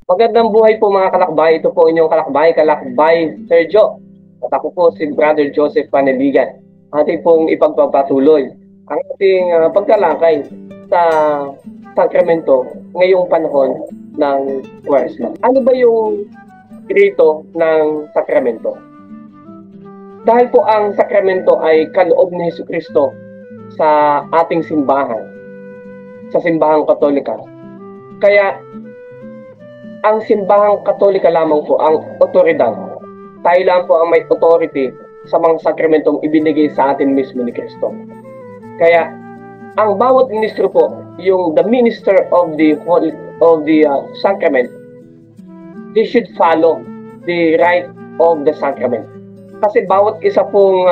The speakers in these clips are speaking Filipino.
Magandang buhay po mga kalakbay. Ito po inyong kalakbay Sergio. At ako po si Brother Joseph Paneligan. Ating pong ipagpapatuloy ang ating pagtalakay sa sakramento ngayong panahon ng Kwaresma. Ano ba yung rito ng sakramento? Dahil po ang sakramento ay kaloob ni Jesucristo sa ating simbahan, sa simbahang Katolika. Kaya ang simbahang Katolika lamang po ang otoridad. Tayo lang po ang may authority sa mga sakramentong ibinigay sa atin mismo ni Kristo. Kaya ang bawat ministro po, yung the minister of the sacrament, they should follow the rite of the sacrament. Kasi bawat isa pong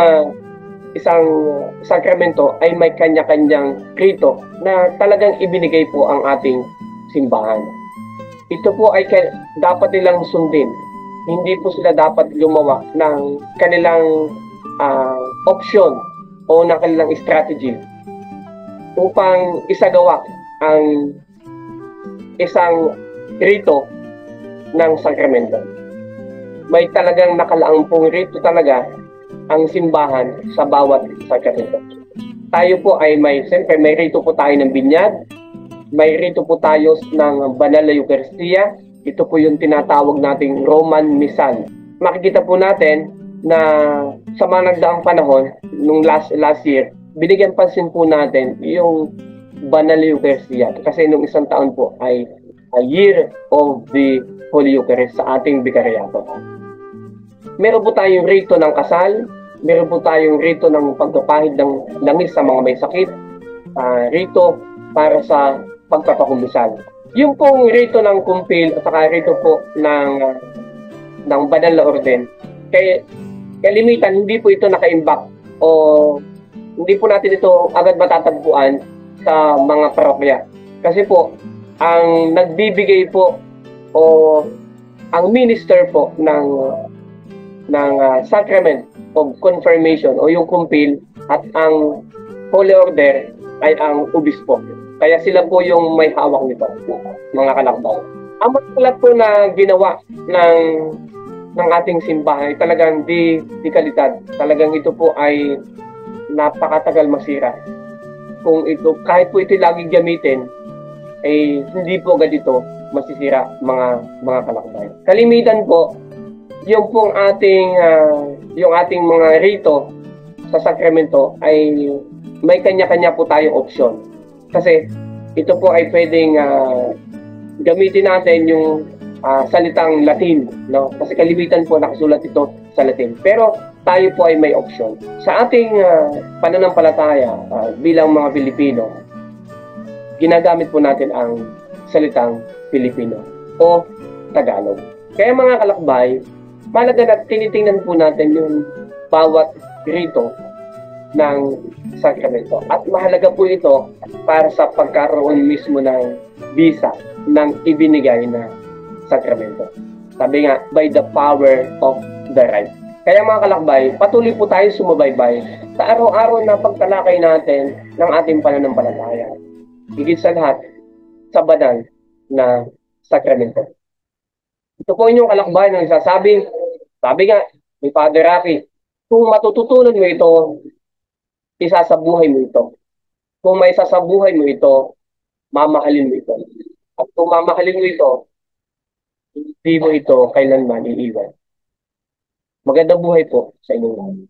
isang sakramento ay may kanya-kanyang rito na talagang ibinigay po ang ating simbahan. Ito po ay dapat nilang sundin. Hindi po sila dapat gumawa ng kanilang option o ng kanilang strategy upang isagawa ang isang rito ng sakramento. May talagang nakalaang pong rito talaga ang simbahan sa bawat sakramento. Tayo po ay siyempre may rito po tayo ng binyag, may rito po tayo ng banal na Eucharistia. Ito po yung tinatawag nating Roman Missal. Makikita po natin na sa mga nagdaang panahon, nung last year, binigyan pansin po natin yung banal na Eucharistia. Kasi nung isang taon po ay a year of the Holy Eucharist sa ating bikaryato. Meron po tayong rito ng kasal, meron po tayong rito ng pagpapahid ng langis sa mga may sakit, rito para sa pagpapakumbisal. Yung pong rito ng kumpil at saka rito po ng banal na orden, kaya kalimitan hindi po ito nakaimbak o hindi po natin ito agad matatagpuan sa mga parokya. Kasi po, ang nagbibigay po o ang minister po ng sacrament of confirmation o yung kumpil at ang holy order ay ang obispo. Kaya sila po yung may hawak nito, mga kalakbay. Ang matulat po na ginawa ng ating simbahan ay talagang di kalidad. Talagang ito po ay napakatagal masira. Kung ito, kahit po ito laging gamitin, ay hindi po agad ito masisira, mga kalakbay. Kalimitan po, yung pong yung ating mga rito sa sakramento ay may kanya-kanya po tayong option. Kasi ito po ay pwedeng gamitin natin yung salitang Latin, no? Kasi kalimitan po nakasulat ito sa Latin. Pero tayo po ay may option. Sa ating pananampalataya bilang mga Pilipino, ginagamit po natin ang salitang Filipino o Tagalog. Kaya mga kalakbay, mahalaga na tinitingnan po natin yung bawat rito ng sakramento. At mahalaga po ito para sa pagkaroon mismo ng bisa ng ibinigay na sakramento. Sabi nga, by the power of the rite. Kaya mga kalakbay, patuloy po tayo sumubaybay sa araw-araw na pagtalakay natin ng ating pananampalataya. Higit sa lahat, sa banal na sakramento. Ito po inyong kalakbay na nagsasabing, sabi nga, ni Father Rocky, kung matututunan mo ito, isasabuhay mo ito. Kung may sasabuhay mo ito, mamahalin mo ito. At kung mamahalin mo ito, hindi mo ito kailanman iiwan. Magandang buhay po sa inyong lahat.